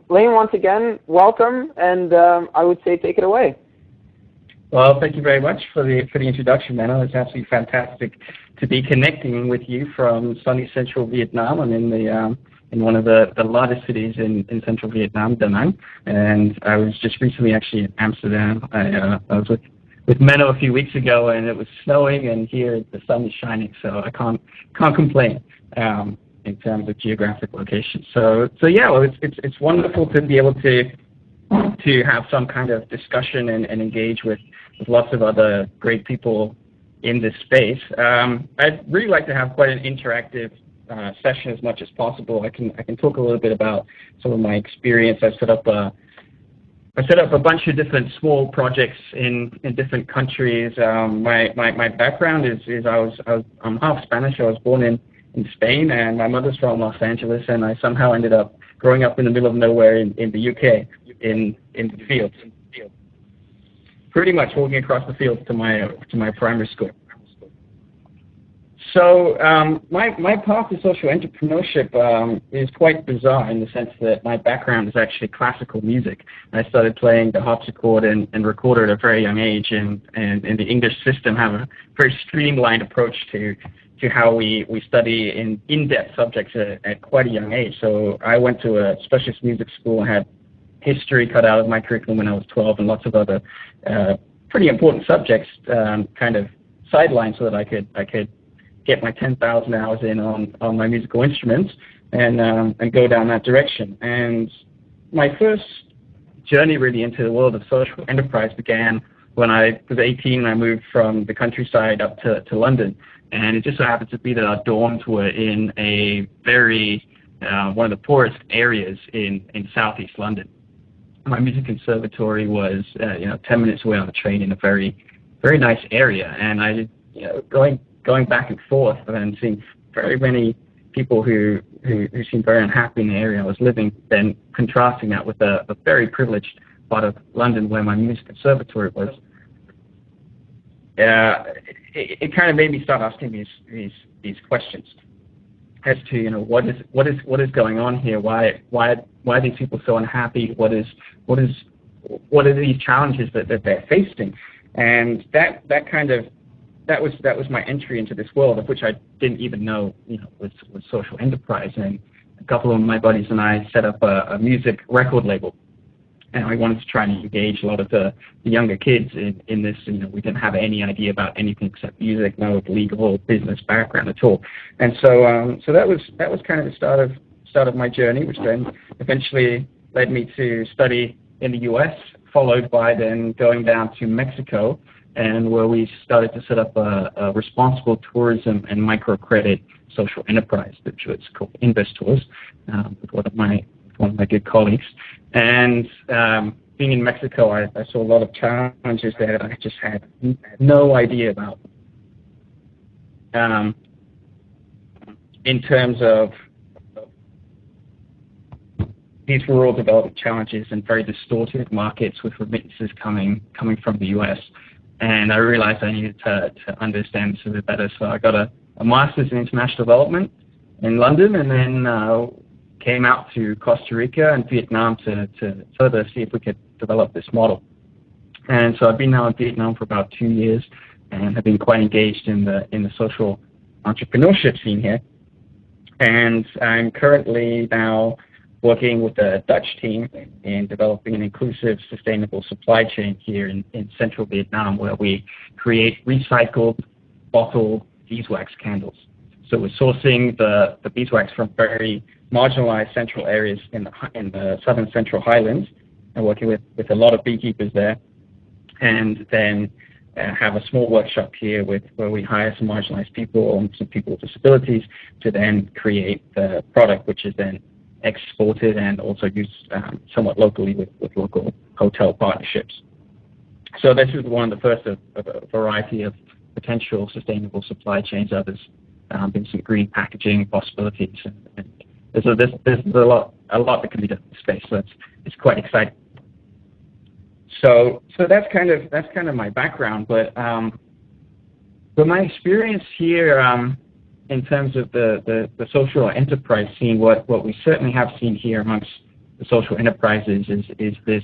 Lain, once again, welcome, and I would say take it away. Well, thank you very much for the introduction, Mano. It's absolutely fantastic to be connecting with you from sunny central Vietnam. I'm in one of the largest cities in central Vietnam, Da Nang, and I was just recently actually in Amsterdam. I was with Menno a few weeks ago, and it was snowing, and here the sun is shining, so I can't complain in terms of geographic location. So yeah, well, it's wonderful to be able to have some kind of discussion and engage with lots of other great people in this space. I'd really like to have quite an interactive session as much as possible. I can talk a little bit about some of my experience. I set up a bunch of different small projects in different countries. My background is I'm half Spanish. I was born in Spain, and my mother's from Los Angeles, and I somehow ended up growing up in the middle of nowhere in the UK, in the fields, pretty much walking across the fields to my primary school. So my path to social entrepreneurship is quite bizarre in the sense that my background is actually classical music. I started playing the harpsichord and recorder at a very young age, and the English system have a very streamlined approach to how we study in-depth subjects at quite a young age. So I went to a specialist music school and had history cut out of my curriculum when I was 12, and lots of other pretty important subjects kind of sidelined so that I could get my 10,000 hours in on my musical instruments and go down that direction. And my first journey really into the world of social enterprise began when I was 18 and I moved from the countryside up to London. And it just so happened to be that our dorms were in a very, one of the poorest areas in southeast London. My music conservatory was 10 minutes away on the train in a very, very nice area. And I, going back and forth and seeing very many people who seemed very unhappy in the area I was living, then contrasting that with a very privileged part of London where my music conservatory was, it kind of made me start asking these questions as to what is going on here? Why are these people so unhappy? What are these challenges that they're facing? And that was my entry into this world, of which I didn't even know was social enterprise. And a couple of my buddies and I set up a music record label, and I wanted to try and engage a lot of the younger kids in this. We didn't have any idea about anything except music, no legal business background at all. And so that was kind of the start of my journey, which then eventually led me to study in the U.S., followed by then going down to Mexico, and where we started to set up a responsible tourism and microcredit social enterprise, which was called Investors, with one of my good colleagues. And being in Mexico, I saw a lot of challenges there that I just had no idea about. In terms of these rural development challenges and very distorted markets with remittances coming from the U.S., and I realized I needed to understand this a bit better. So I got a master's in international development in London, and then came out to Costa Rica and Vietnam to further see if we could develop this model. And so I've been now in Vietnam for about 2 years and have been quite engaged in the social entrepreneurship scene here. And I'm currently now working with the Dutch team in developing an inclusive, sustainable supply chain here in central Vietnam, where we create recycled, bottled beeswax candles. So we're sourcing the beeswax from very marginalized central areas in the southern central highlands, and working with a lot of beekeepers there, and then have a small workshop here where we hire some marginalized people and some people with disabilities to then create the product, which is then exported and also used somewhat locally with local hotel partnerships. So this is one of the first of a variety of potential sustainable supply chains. Others been some green packaging possibilities, and there's a lot that can be done in this space. So it's quite exciting. So that's kind of my background, but my experience here in terms of the social enterprise scene, what we certainly have seen here amongst the social enterprises is this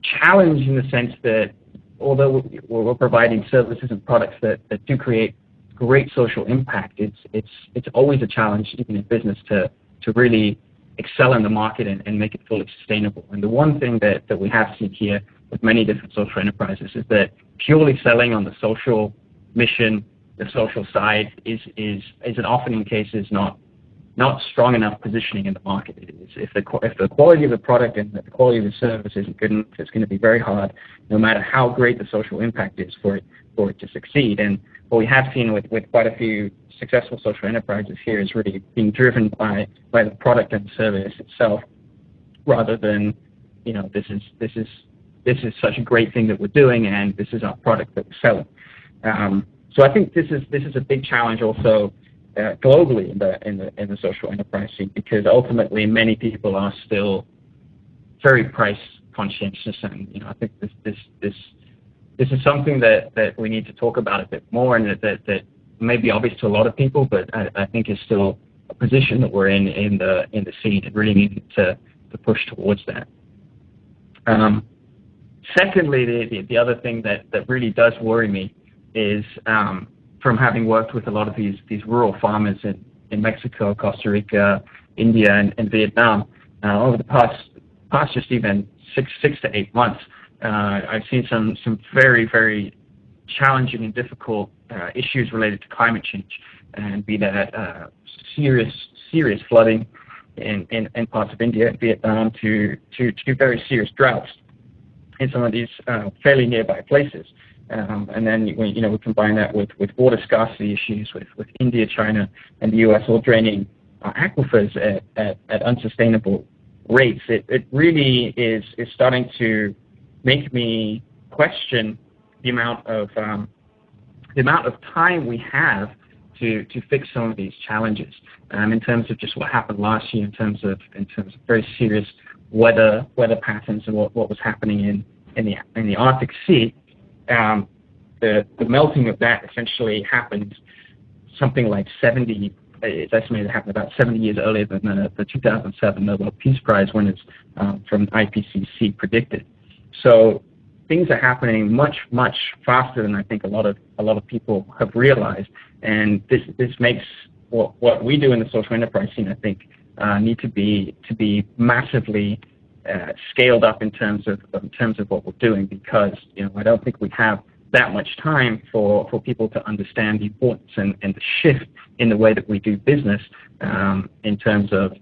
challenge in the sense that although we're providing services and products that do create great social impact, it's always a challenge, even in business, to really excel in the market and make it fully sustainable. And the one thing that we have seen here with many different social enterprises is that purely selling on the social mission, the social side, is often in cases not strong enough positioning in the market. If the quality of the product and the quality of the service isn't good enough, it's going to be very hard, no matter how great the social impact is, for it to succeed. And what we have seen with quite a few successful social enterprises here is really being driven by the product and the service itself, rather than, this is such a great thing that we're doing, and this is our product that we're selling. So I think this is a big challenge also globally in the social enterprise scene, because ultimately many people are still very price conscientious, and I think this is something that we need to talk about a bit more, and that may be obvious to a lot of people, but I think is still a position that we're in the scene, and really need to push towards that. Secondly, the other thing that really does worry me is from having worked with a lot of these rural farmers in Mexico, Costa Rica, India, and Vietnam over the past just even six to 8 months. I've seen some very, very challenging and difficult issues related to climate change, and be that serious flooding in parts of India and Vietnam to very serious droughts in some of these fairly nearby places. And then we combine that with water scarcity issues with India, China, and the U.S. all draining aquifers at unsustainable rates. It really is starting to make me question the amount of time we have to fix some of these challenges. In terms of just what happened last year, in terms of very serious weather patterns, and what was happening in the Arctic Sea. The melting of that essentially happened something like it's estimated to happen about 70 years earlier than the 2007 Nobel Peace Prize winners from IPCC predicted. So things are happening much faster than I think a lot of people have realized, and this makes what we do in the social enterprise scene, I think, need to be massively scaled up in terms of what we're doing, because I don't think we have that much time for people to understand the importance and the shift in the way that we do business, in terms of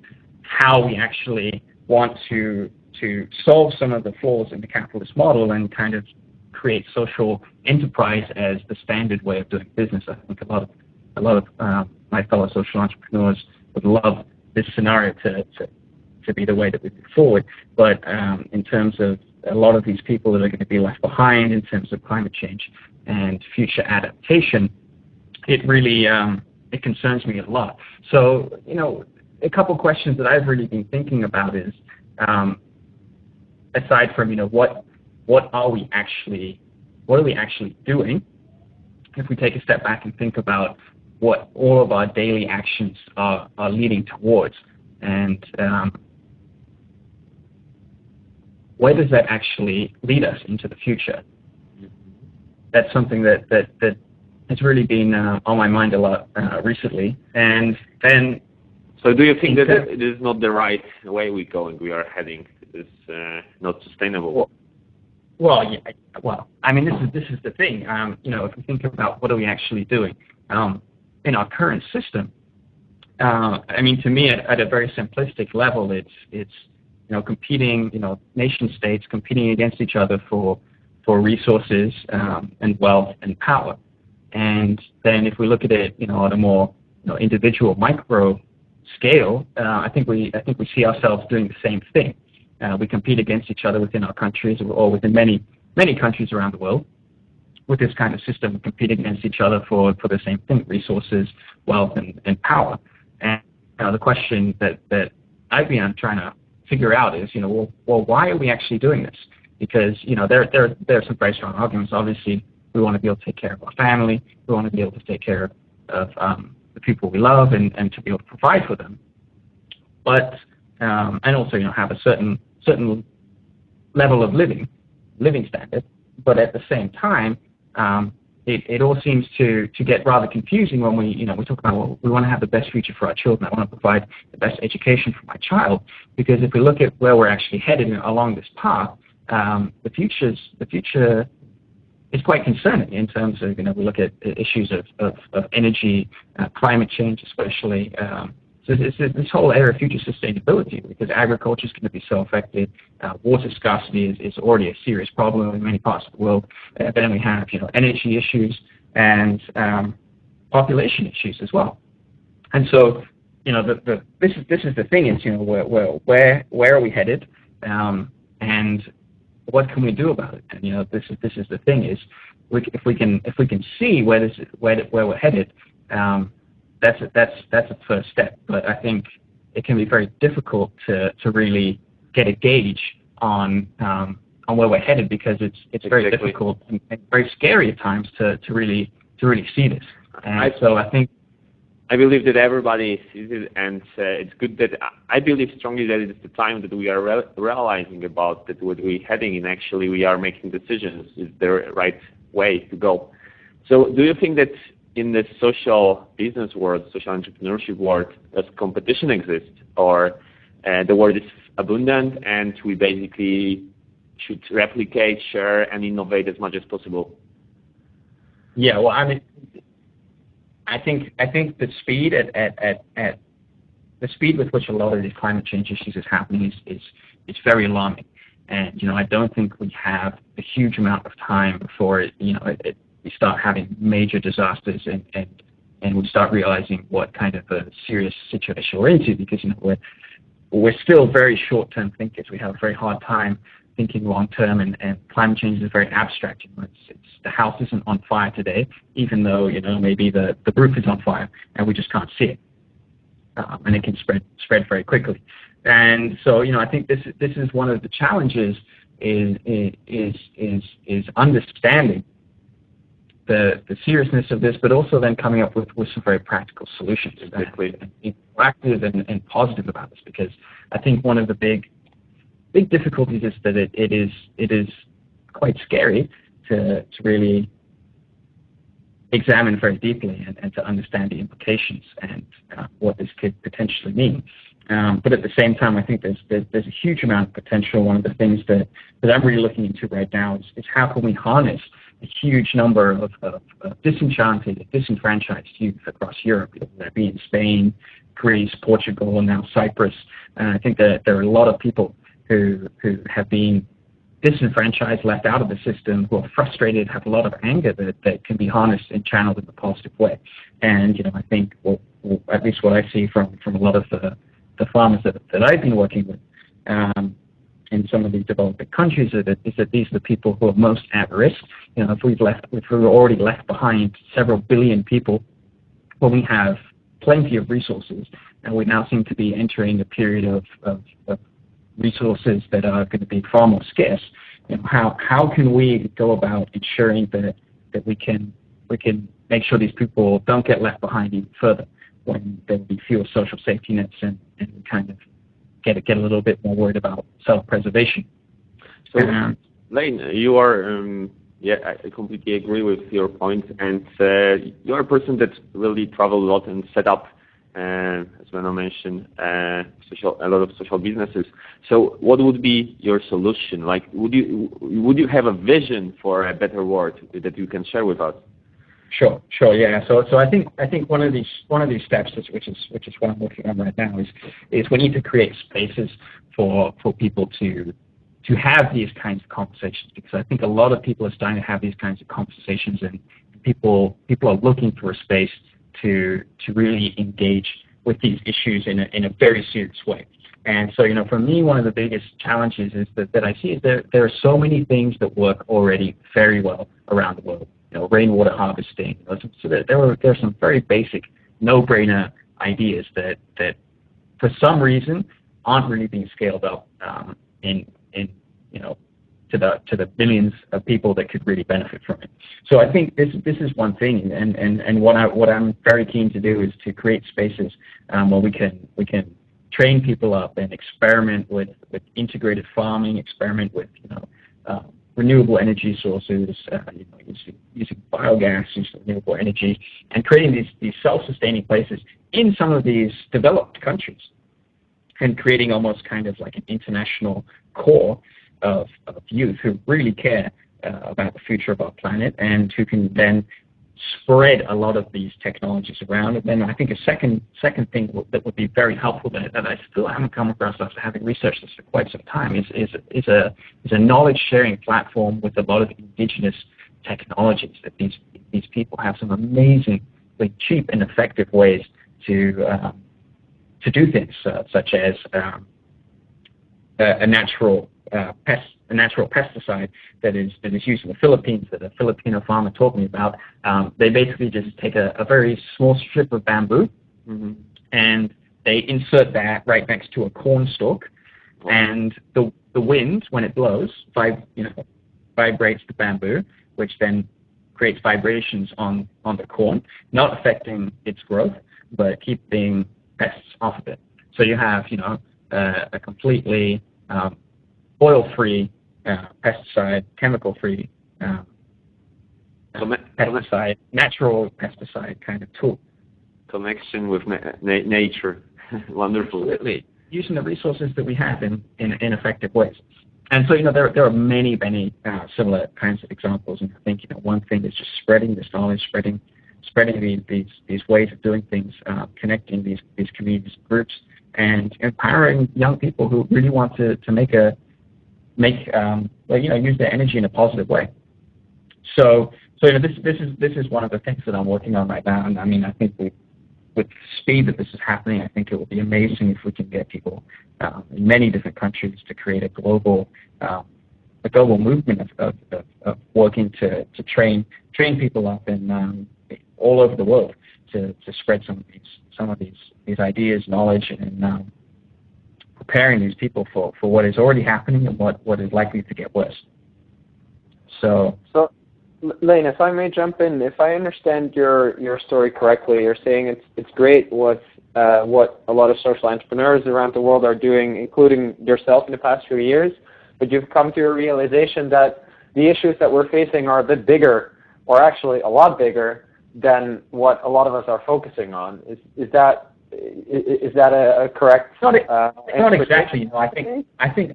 how we actually want to solve some of the flaws in the capitalist model and kind of create social enterprise as the standard way of doing business. I think a lot of my fellow social entrepreneurs would love this scenario to be the way that we move forward. But in terms of a lot of these people that are going to be left behind in terms of climate change and future adaptation, it really it concerns me a lot. So a couple questions that I've really been thinking about is, aside from what are we actually doing, if we take a step back and think about what all of our daily actions are leading towards, and where does that actually lead us into the future? That's something that has really been on my mind a lot recently. And then, so do you think that it is not the right way we are heading? It's not sustainable. Well, I mean, this is the thing. If we think about what are we actually doing in our current system, I mean, to me, at a very simplistic level, it's competing, nation states competing against each other for resources and wealth and power. And then if we look at it, on a more individual micro scale, I think we see ourselves doing the same thing. We compete against each other within our countries, or within many countries around the world, with this kind of system. We compete against each other for the same thing: resources, wealth, and power. And the question that I've been trying to figure out is, well, why are we actually doing this? Because there are some very strong arguments. Obviously, we want to be able to take care of our family. We want to be able to take care of the people we love, and to be able to provide for them. But and also have a certain level of living standard. But at the same time, it all seems to get rather confusing when we talk about, well, we want to have the best future for our children. I want to provide the best education for my child, because if we look at where we're actually headed along this path, the future is quite concerning in terms of, we look at issues of energy, climate change especially. So this whole area of future sustainability, because agriculture is going to be so affected. Water scarcity is already a serious problem in many parts of the world. Then we have energy issues and population issues as well. And so this is the thing is where are we headed, and what can we do about it? And this is the thing is, if we can see where we're headed. That's a first step, but I think it can be very difficult to really get a gauge on where we're headed, because it's very difficult and very scary at times to really see this. And so I believe that everybody sees it, and it's good that I believe strongly that it's the time that we are realizing about that what we're heading in. Actually, we are making decisions is the right way to go. So, do you think that in the social business world, social entrepreneurship world, does competition exist, or the world is abundant and we basically should replicate, share, and innovate as much as possible? Yeah, well, I think the speed the speed with which a lot of these climate change issues is happening is very alarming, and I don't think we have a huge amount of time before we start having major disasters and we start realizing what kind of a serious situation we're into, because we're still very short-term thinkers. We have a very hard time thinking long-term, and climate change is very abstract. It's the house isn't on fire today, even though maybe the roof is on fire and we just can't see it, and it can spread very quickly. And so I think this is one of the challenges is understanding the seriousness of this, but also then coming up with some very practical solutions, exactly, and being proactive and positive about this. Because I think one of the big difficulties is that it is quite scary to really examine very deeply and to understand the implications and what this could potentially mean. But at the same time, I think there's a huge amount of potential. One of the things that I'm really looking into right now is how can we harness a huge number of disenchanted, disenfranchised youth across Europe, whether that be in Spain, Greece, Portugal, and now Cyprus. And I think that there are a lot of people who have been disenfranchised, left out of the system, who are frustrated, have a lot of anger that can be harnessed and channeled in a positive way. And I think, well, at least what I see from a lot of the farmers that I've been working with in some of these developing countries is that these are the people who are most at risk. If we've already left behind several billion people, well, we have plenty of resources, and we now seem to be entering a period of resources that are going to be far more scarce. How can we go about ensuring that we can make sure these people don't get left behind even further, when there will be fewer social safety nets and kind of get a little bit more worried about self-preservation. So, Lain, you are, I completely agree with your point, and you're a person that really traveled a lot and set up, as Benno mentioned, a lot of social businesses. So, what would be your solution? Like, would you have a vision for a better world that you can share with us? Sure, yeah. So I think one of these steps, which is what I'm working on right now, is we need to create spaces for people to have these kinds of conversations, because I think a lot of people are starting to have these kinds of conversations, and people are looking for a space to really engage with these issues in a very serious way. And so, for me, one of the biggest challenges is that I see is there are so many things that work already very well around the world. Rainwater harvesting. So there are some very basic, no-brainer ideas that for some reason aren't really being scaled up to the billions of people that could really benefit from it. So I think this is one thing, and what I'm very keen to do is to create spaces where we can train people up and experiment with integrated farming, experiment with renewable energy sources, using biogas, using renewable energy, and creating these self-sustaining places in some of these developed countries, and creating almost kind of like an international core of youth who really care about the future of our planet, and who can then spread a lot of these technologies around. And then I think a second thing that would be very helpful that I still haven't come across after having researched this for quite some time is a knowledge sharing platform with a lot of indigenous technologies. That these people have some amazingly cheap and effective ways to do things, such as a natural pesticide that is used in the Philippines that a Filipino farmer told me about. They basically just take a very small strip of bamboo, Mm-hmm. and they insert that right next to a corn stalk, and the wind, when it blows, vibrates the bamboo, which then creates vibrations on the corn, not affecting its growth, but keeping pests off of it. So you have a completely oil-free pesticide, chemical-free pesticide, natural pesticide kind of tool. Connection with nature. Wonderful. Absolutely. Using the resources that we have in effective ways. And so, there are many similar kinds of examples. And I think, one thing is just spreading this knowledge, spreading these ways of doing things, connecting these communities and groups, and empowering young people who really want to use their energy in a positive way. So this is one of the things that I'm working on right now. And I mean, I think with the speed that this is happening, I think it would be amazing if we can get people in many different countries to create a global movement of working to train people up in all over the world to spread some of these ideas, knowledge, and preparing these people for what is already happening and what is likely to get worse. So Lain, if I may jump in, if I understand your story correctly, you're saying it's great what a lot of social entrepreneurs around the world are doing, including yourself in the past few years, but you've come to a realization that the issues that we're facing are a bit bigger, or actually a lot bigger than what a lot of us are focusing on. Is that a correct? Not exactly. I think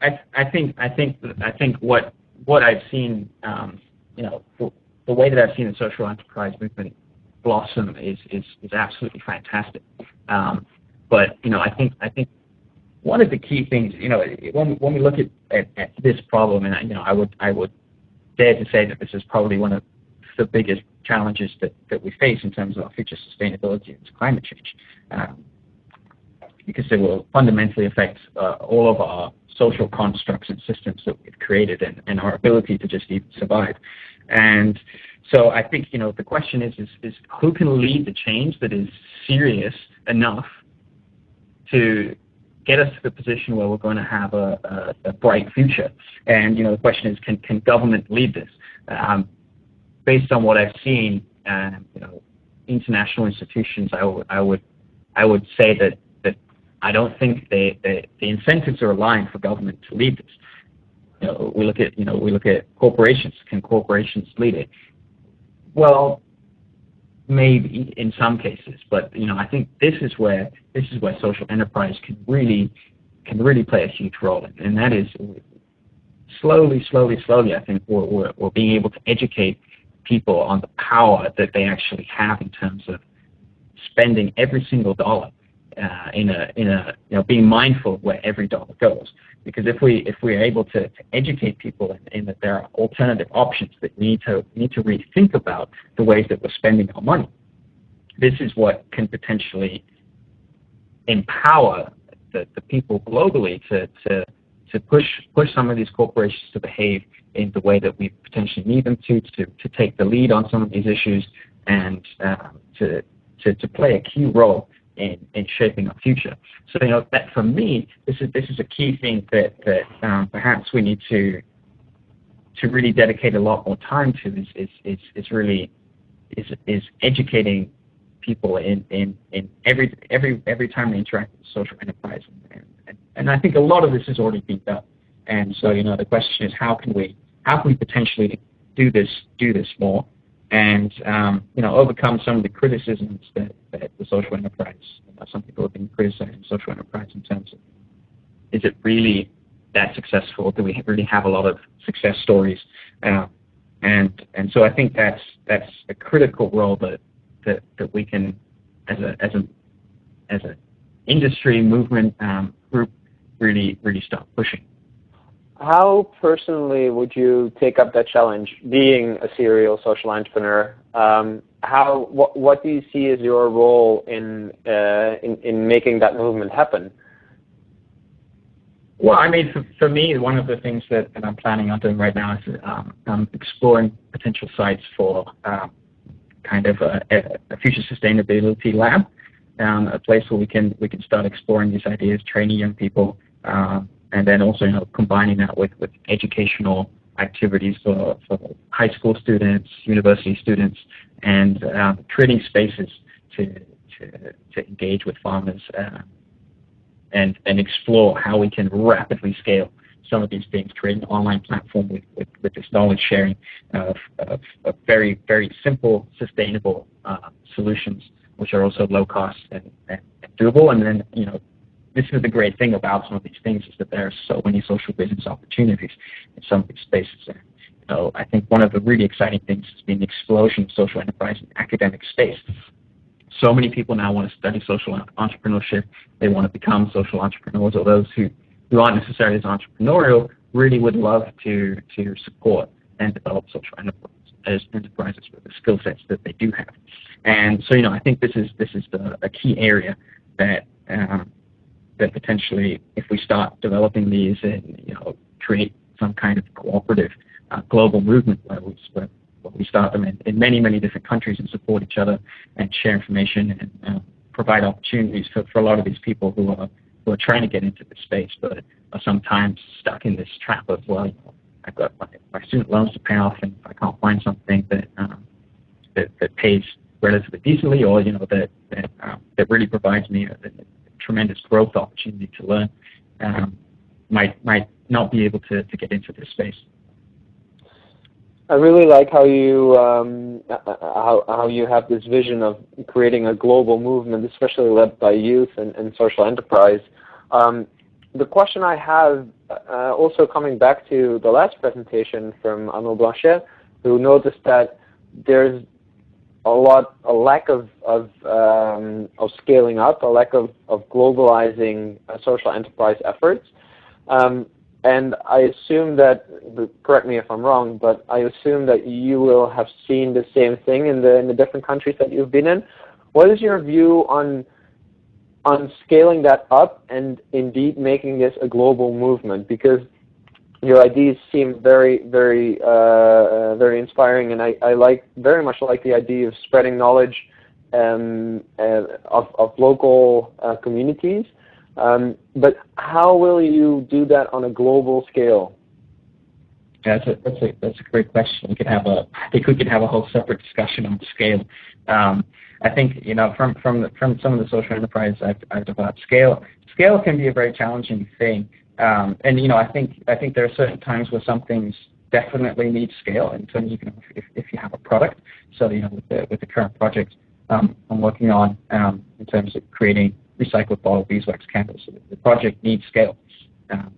what I've seen, the way that I've seen the social enterprise movement blossom is absolutely fantastic. But I think one of the key things, when we look at this problem, and I would dare to say that this is probably one of the biggest challenges that we face in terms of our future sustainability and climate change, because it will fundamentally affect all of our social constructs and systems that we've created and our ability to just even survive. And so I think, the question is who can lead the change that is serious enough to get us to the position where we're going to have a bright future? And, the question is, can government lead this? Based on what I've seen, international institutions, I would say that I don't think the incentives are aligned for government to lead this. We look at corporations. Can corporations lead it? Well, maybe in some cases, but I think this is where social enterprise can really play a huge role, and that is slowly. I think we're being able to educate people on the power that they actually have in terms of spending every single dollar. Being mindful of where every dollar goes, because if we are able to educate people in that there are alternative options, that we need to rethink about the ways that we're spending our money, this is what can potentially empower the people globally to push some of these corporations to behave in the way that we potentially need them to take the lead on some of these issues, and to play a key role in shaping our future. So that for me, this is a key thing that perhaps we need to really dedicate a lot more time to is educating people in every time they interact with social enterprise, and I think a lot of this has already been done. And so the question is how can we potentially do this more, and overcome some of the criticisms that the social enterprise. Some people have been criticizing social enterprise in terms of, is it really that successful? Do we really have a lot of success stories? And so I think that's a critical role that we can, as an industry movement group, really start pushing. How personally would you take up that challenge, being a serial social entrepreneur? What do you see as your role in making that movement happen? Well, I mean, for me, one of the things that I'm planning on doing right now is I'm exploring potential sites for kind of a future sustainability lab, a place where we can start exploring these ideas, training young people, and then also combining that with educational activities for high school students, university students, and creating spaces to engage with farmers and explore how we can rapidly scale some of these things, create an online platform with this knowledge sharing of very, very simple, sustainable solutions, which are also low cost and doable. And then, this is the great thing about some of these things, is that there are so many social business opportunities in some of these spaces. And, I think one of the really exciting things has been the explosion of social enterprise in academic space. So many people now want to study social entrepreneurship. They want to become social entrepreneurs, or those who aren't necessarily as entrepreneurial really would love to support and develop social enterprises with the skill sets that they do have. And so, I think this is a key area that potentially, if we start developing these and create some kind of cooperative global movement where we start them in many different countries and support each other and share information and provide opportunities for a lot of these people who are trying to get into this space, but are sometimes stuck in this trap of, well, I've got my student loans to pay off, and if I can't find something that pays relatively decently, or that really provides me a tremendous growth opportunity to learn, might not be able to get into this space. I really like how you have this vision of creating a global movement, especially led by youth and social enterprise. The question I have, also coming back to the last presentation from Arnaud Blanchet, who noticed that there's a lack of scaling up, a lack of globalizing social enterprise efforts. And I assume that, correct me if I'm wrong, but I assume that you will have seen the same thing in the different countries that you've been in. What is your view on scaling that up and indeed making this a global movement? Because your ideas seem very, very, very inspiring, and I very much like the idea of spreading knowledge of local communities. But how will you do that on a global scale? Yeah, that's a great question. I think we could have a whole separate discussion on scale. I think from some of the social enterprise I've developed, scale can be a very challenging thing. And I think there are certain times where some things definitely need scale in terms of if you have a product. So with the current project I'm working on in terms of creating recycled bottle beeswax candles, so the project needs scale,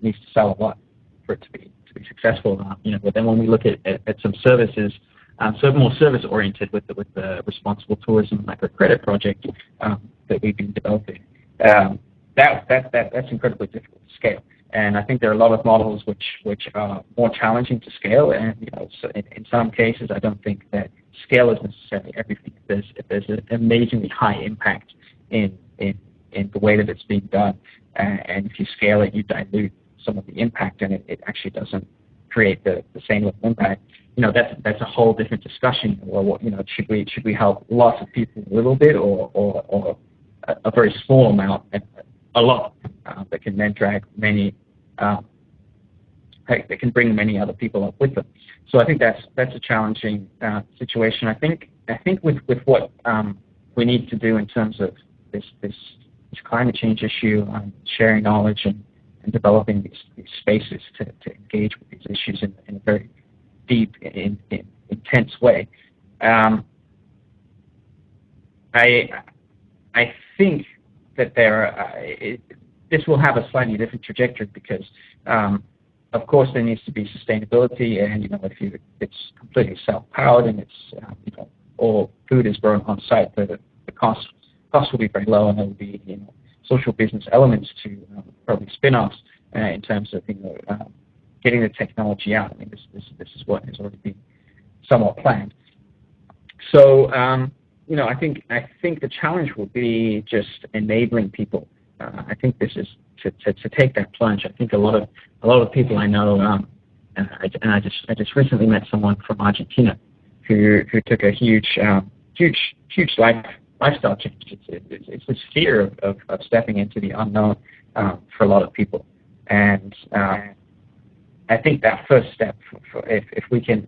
needs to sell a lot for it to be successful. But then when we look at some services, more service oriented with the responsible tourism microcredit project that we've been developing, that's incredibly difficult to scale. And I think there are a lot of models which are more challenging to scale, and so in some cases I don't think that scale is necessarily everything. If there's an amazingly high impact in the way that it's being done, and if you scale it, you dilute some of the impact, and it actually doesn't create the same level of impact. That's a whole different discussion. Or should we help lots of people a little bit, or a very small amount, a lot that can then drag many, that can bring many other people up with them. So I think that's a challenging situation. I think with what we need to do in terms of this climate change issue, sharing knowledge and developing these spaces to engage with these issues in a very deep, intense way. I think that this will have a slightly different trajectory because, of course, there needs to be sustainability, and if it's completely self-powered and it's all food is grown on site, the cost will be very low, and there will be social business elements to probably spin-offs in terms of getting the technology out. I mean, this is what has already been somewhat planned. So I think the challenge will be just enabling people. I think this is to take that plunge. I think a lot of people I know, and I just recently met someone from Argentina who took a huge lifestyle change. It's this fear of stepping into the unknown for a lot of people, and I think that first step, if we can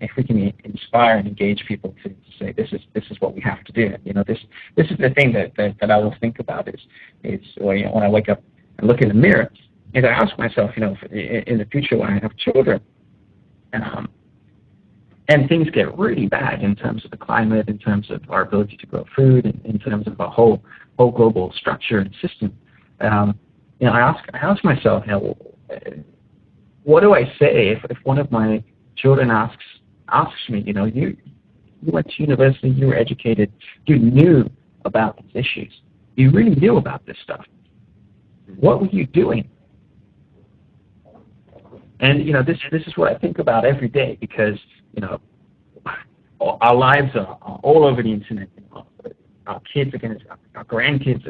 inspire and engage people to say this is what we have to do. This is the thing that I will think about is when I wake up and look in the mirror, is I ask myself, in the future when I have children, and things get really bad in terms of the climate, in terms of our ability to grow food, in terms of our whole global structure and system. I ask myself, what do I say if one of my children asks me, you went to university, you were educated, you knew about these issues, you really knew about this stuff. What were you doing? And this is what I think about every day because our lives are all over the internet. Our kids are going to, our grandkids,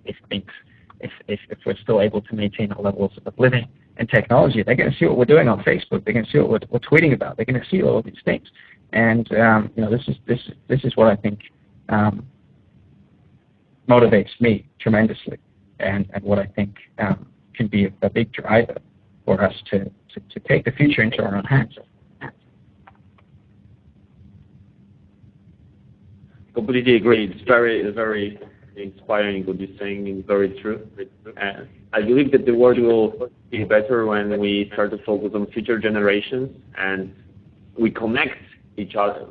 if we're still able to maintain our levels of living and technology, they're going to see what we're doing on Facebook. They're going to see what we're tweeting about. They're going to see all of these things. And this is what I think motivates me tremendously, and what I think can be a big driver for us to take the future into our own hands. Completely agree. It's very, very inspiring what you're saying. It's very true. I believe that the world will be better when we start to focus on future generations and we connect each other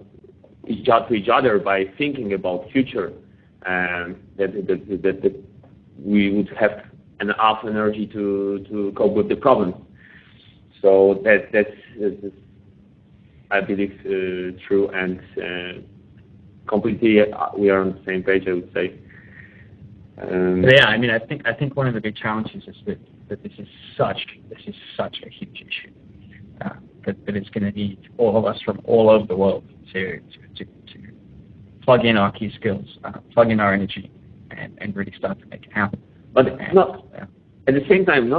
to each other by thinking about future, that we would have enough energy to cope with the problems. So that's I believe true, and completely we are on the same page, I would say. I think one of the big challenges is that this is such a huge issue that it's going to need all of us from all over the world to plug in our key skills, plug in our energy, and really start to make it happen. But it's not at the same time.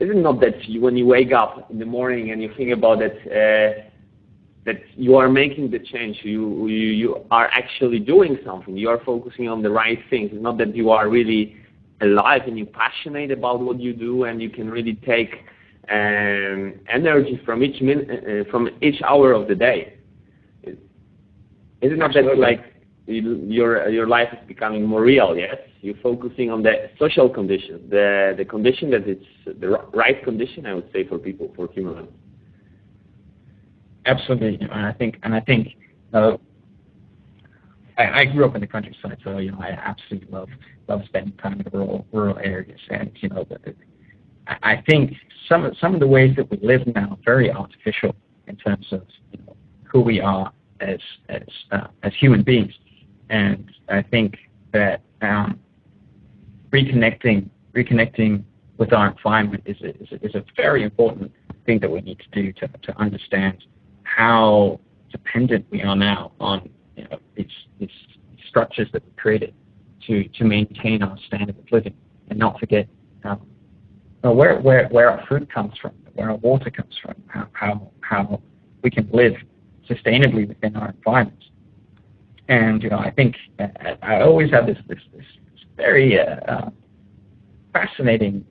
Is it not that when you wake up in the morning and you think about that you are making the change, you are actually doing something, you are focusing on the right things. It's not that you are really alive and you're passionate about what you do, and you can really take energy from each hour of the day. Is it not that like your life is becoming more real? Yes, you're focusing on the social condition, the condition that it's the right condition, I would say, for people, for humans. Absolutely, and I think I grew up in the countryside, so I absolutely love spending time in the rural areas, and I think some of the ways that we live now are very artificial in terms of who we are as human beings, and I think that reconnecting with our environment is a very important thing that we need to do to understand how dependent we are now on these structures that we created to maintain our standard of living, and not forget where our food comes from, where our water comes from, how we can live sustainably within our environments. And I think I always have this very fascinating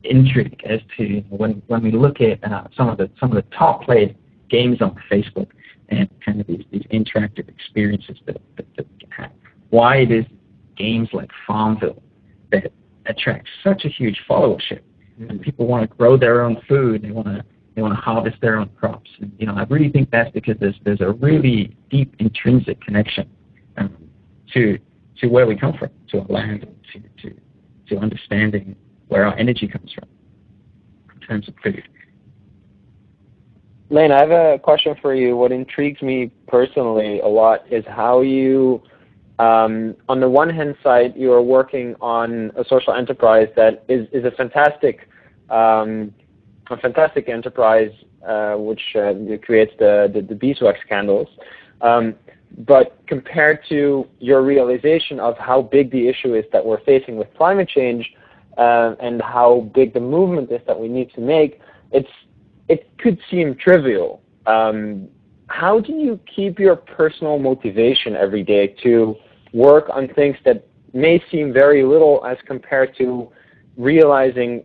intrigue as to when we look at some of the top played games on Facebook and kind of these interactive experiences that we can have. why it is games like Farmville that attract such a huge followership, and people want to grow their own food. They want to harvest their own crops. And, I really think that's because there's a really deep intrinsic connection to where we come from, to our land, to understanding where our energy comes from in terms of food. Lain, I have a question for you. What intrigues me personally a lot is how you, on the one hand side, you are working on a social enterprise that is a fantastic enterprise, which creates the beeswax candles. But compared to your realization of how big the issue is that we're facing with climate change, and how big the movement is that we need to make, it could seem trivial. How do you keep your personal motivation every day to work on things that may seem very little as compared to realizing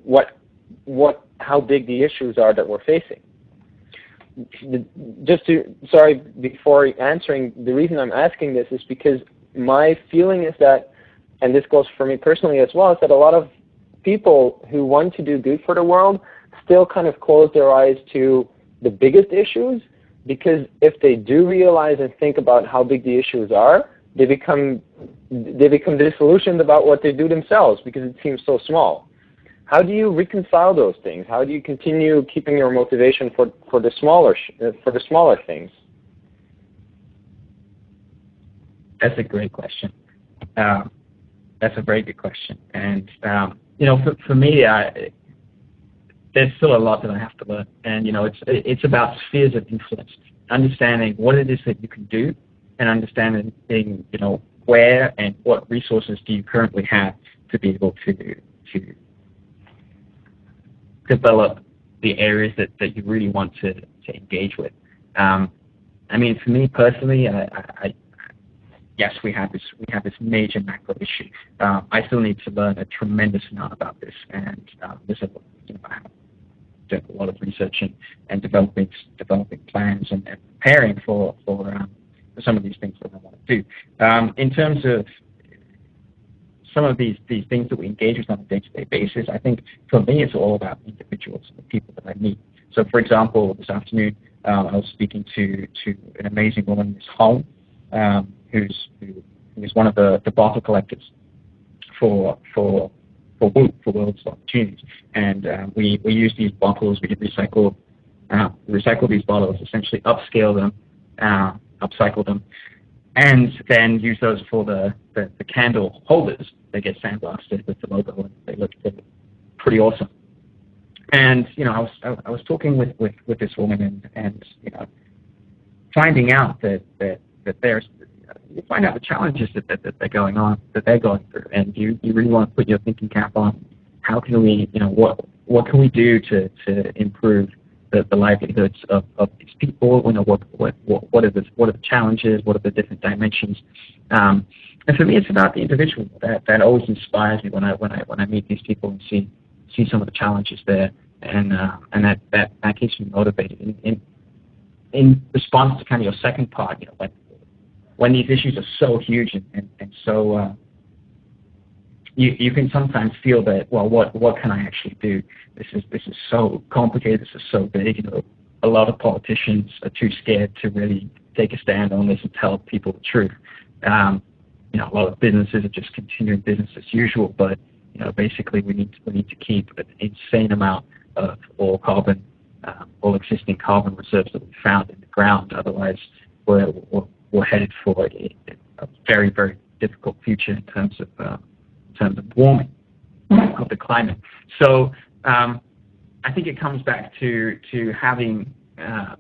how big the issues are that we're facing? Before answering, the reason I'm asking this is because my feeling is that, and this goes for me personally as well, is that a lot of people who want to do good for the world still kind of close their eyes to the biggest issues, because if they do realize and think about how big the issues are, they become disillusioned about what they do themselves because it seems so small. How do you reconcile those things? How do you continue keeping your motivation for the smaller things? That's a great question. That's a very good question. And for me, there's still a lot that I have to learn. And it's about spheres of influence, understanding what it is that you can do, and understanding where and what resources do you currently have to be able to develop the areas that you really want to engage with. For me personally, yes, we have this major macro issue. I still need to learn a tremendous amount about this, and I have done a lot of research and developing plans and preparing for some of these things that I want to do. In terms of some of these things that we engage with on a day-to-day basis, I think for me it's all about individuals and the people that I meet. So, for example, this afternoon I was speaking to an amazing woman, Ms. Holm, who's one of the bottle collectors for World's Opportunities, and we use these bottles. We recycle these bottles, essentially upscale them, upcycle them, and then use those for the candle holders. They get sandblasted with the logo, and they look pretty awesome. And I was talking with this woman, and finding out that there's, you find out the challenges that they're going through, and you really want to put your thinking cap on. How can we, what can we do to improve the livelihoods of these people? What are the challenges? What are the different dimensions? And for me, it's about the individual. That always inspires me when I meet these people and see some of the challenges there, and that keeps me motivated. In response to kind of your second part, when these issues are so huge and so you can sometimes feel that, well, what can I actually do? This is so complicated. This is so big. A lot of politicians are too scared to really take a stand on this and tell people the truth. A lot of businesses are just continuing business as usual, but basically we need to keep an insane amount of all existing carbon reserves that we found in the ground. Otherwise, we're headed for a very, very difficult future in terms of warming of the climate. So I think it comes back to having a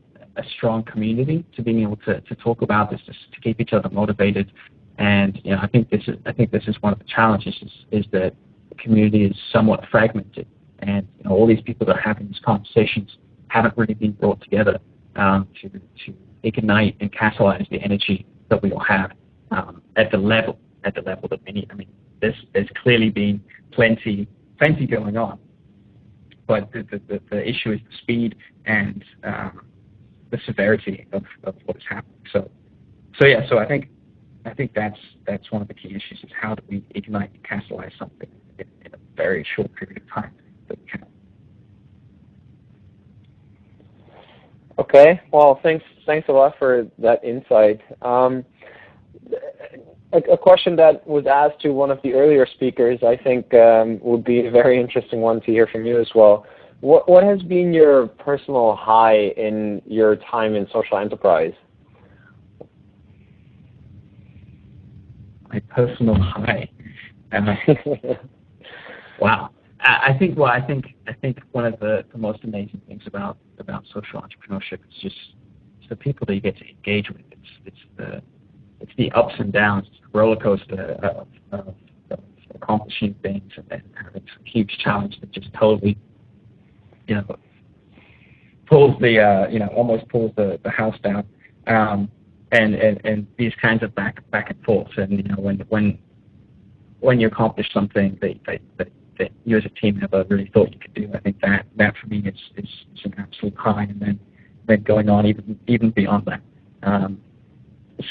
strong community, to being able to talk about this, to keep each other motivated. And I think this is one of the challenges is that the community is somewhat fragmented, and all these people that are having these conversations haven't really been brought together to ignite and catalyze the energy that we all have at the level that we need. There's clearly been plenty going on, but the issue is the speed and the severity of what is happening. So I think I think that's one of the key issues, is how do we ignite and catalyze something in a very short period of time that we can. Okay, well, thanks a lot for that insight. A question that was asked to one of the earlier speakers, I think, would be a very interesting one to hear from you as well. What has been your personal high in your time in social enterprise? My personal high. Wow. I think one of the most amazing things about social entrepreneurship is just the people that you get to engage with. It's the ups and downs, it's the roller coaster of accomplishing things and then having some huge challenge that just totally, pulls the almost pulls the house down. And these kinds of back and forth, and when you accomplish something that you as a team never really thought you could do, I think that for me is an absolute high, and then going on even beyond that.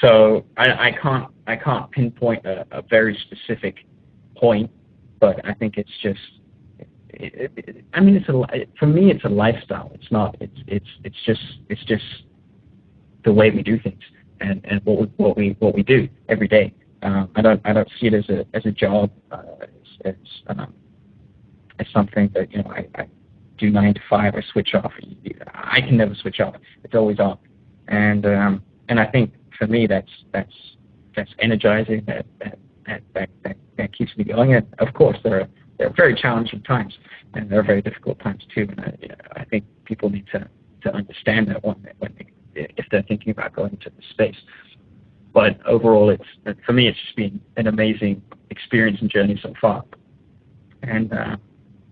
So I can't pinpoint a very specific point, but I think it's just. For me, it's a lifestyle. It's not. It's just the way we do things. And what we do every day. I don't see it as a job, as something that I do 9 to 5 or switch off. I can never switch off. It's always on, and I think for me that's energizing. That keeps me going. And of course there are very challenging times, and there are very difficult times too. And I think people need to understand that if they're thinking about going into the space. But overall, for me, it's just been an amazing experience and journey so far, and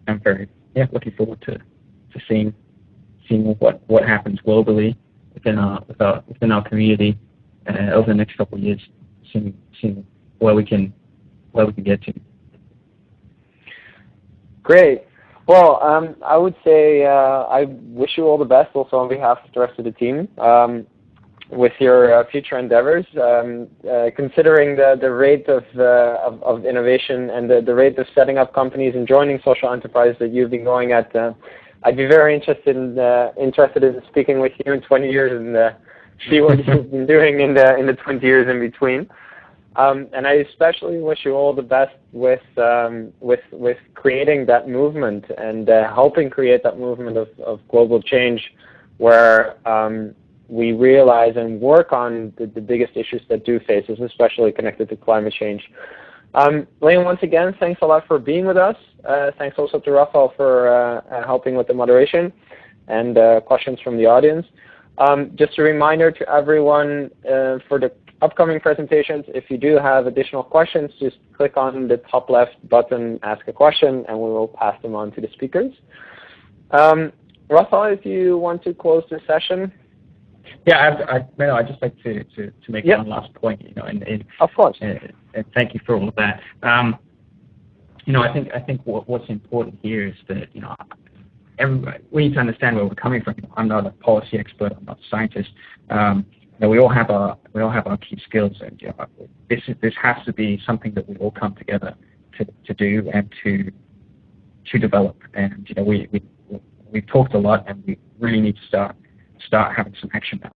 I'm very looking forward to seeing what happens globally within our community over the next couple of years, seeing where we can get to. Great. Well, I would say I wish you all the best also on behalf of the rest of the team with your future endeavors. Considering the rate of innovation and the rate of setting up companies and joining social enterprise that you've been going at, I'd be very interested in speaking with you in 20 years and see what you've been doing in the 20 years in between. And I especially wish you all the best with creating that movement and helping create that movement of global change, where we realize and work on the biggest issues that do face us, especially connected to climate change. Lain, once again, thanks a lot for being with us. Thanks also to Raphael for helping with the moderation and questions from the audience. Just a reminder to everyone for the upcoming presentations, if you do have additional questions, just click on the top left button, ask a question, and we will pass them on to the speakers. Raphael, if you want to close the session. Yeah, I'd just like to make one last point, and of course. And thank you for all of that. I think what's important here is that we need to understand where we're coming from. I'm not a policy expert. I'm not a scientist. We all have our key skills, and this has to be something that we all come together to do and to develop. And we've talked a lot, and we really need to start having some action now.